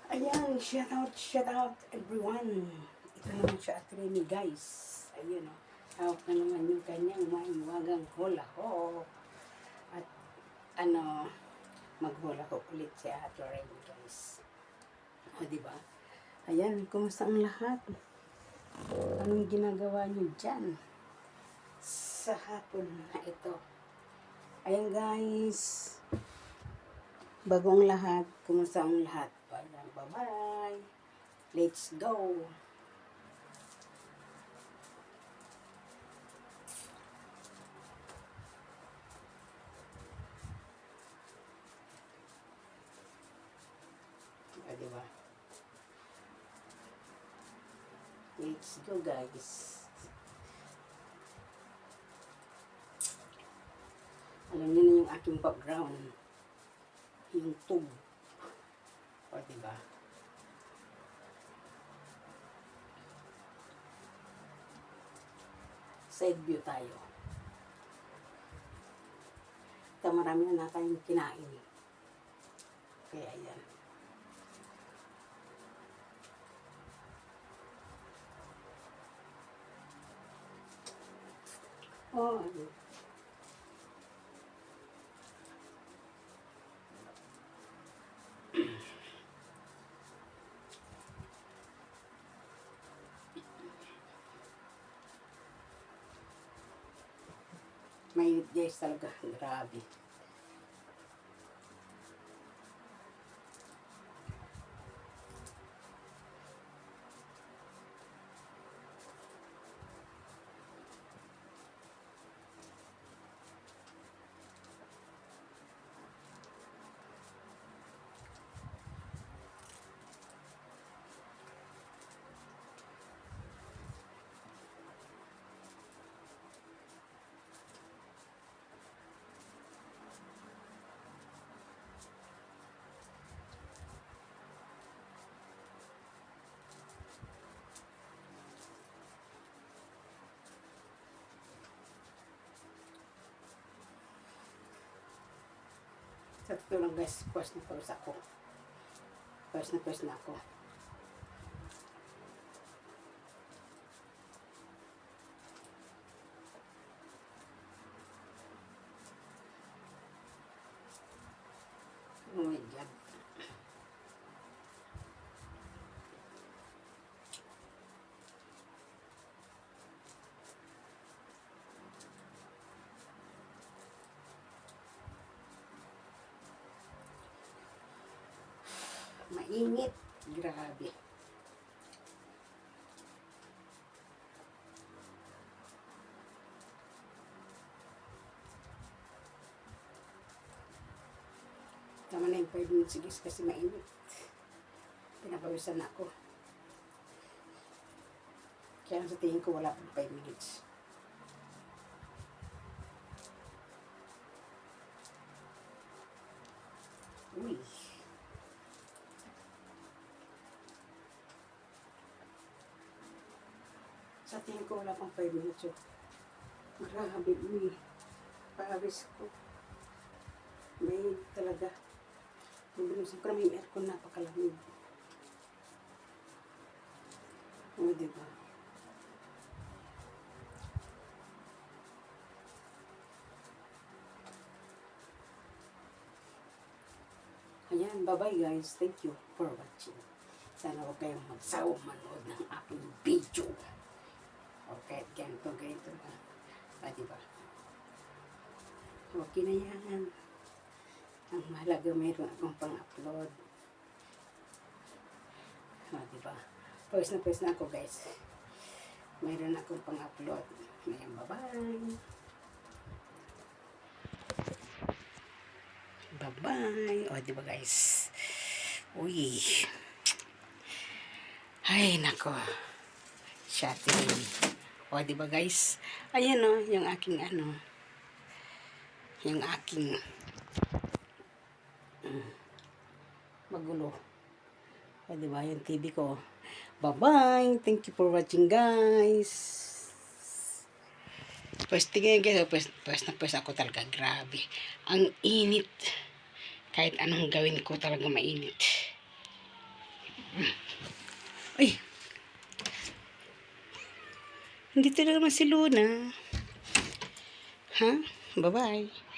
Ayan, shout out everyone. Ito naman siya at Remy guys. Ayun o. Hawak na naman yung kanyang maiwagang hula ho. At ano, maghula ho ulit si Ate Remy guys. O diba? Ayan, kumusta ang lahat? Anong ginagawa niyo dyan? Sa hapon na ito. Ayan guys. Bago ang lahat, kumusta ang lahat? Bye-bye. Let's go. Diba? Let's go guys. Alam niyo na yung aking background. Yung tube. O diba? Side view tayo. Ito marami na tayong kinain. Kaya yan. Oh, ano. Mainit guys talaga. Grabe. Sa totoo lang guys, pause na pause ako. Pause na ako. Oh my God. Mainit. Grabe. Tama na yung 5 minutes guys kasi mainit. Pinapawisan na ako. Kaya sa tingin ko wala pang 5 minutes. Uy. Sa tingin ko wala pang 5 minutes. Grabe, uy. Pawis ko. May talaga. Binusin ko na yung aircon, napakalamig. O, diba? Ayan, bye-bye guys. Thank you for watching. Sana huwag kayong magsawang manood ng aking video. Okay, ganito lang. Diba? Okay na yan. Ang mahalaga mayroon akong pang-upload. Diba? Pause na ako guys. Mayroon akong pang-upload. Ngayon, bye-bye. Bye-bye. O, diba guys? Uy. Ay, nako. Shattering. O, diba guys? Ayan o, yung aking yung aking magulo. O, diba? Yung TV ko. Bye-bye. Thank you for watching, guys. Pues, tingnan guys. Pues ako talaga. Grabe. Ang init. Kahit anong gawin ko talaga mainit. Ay, hindi na naman si Luna. Ha? Bye-bye.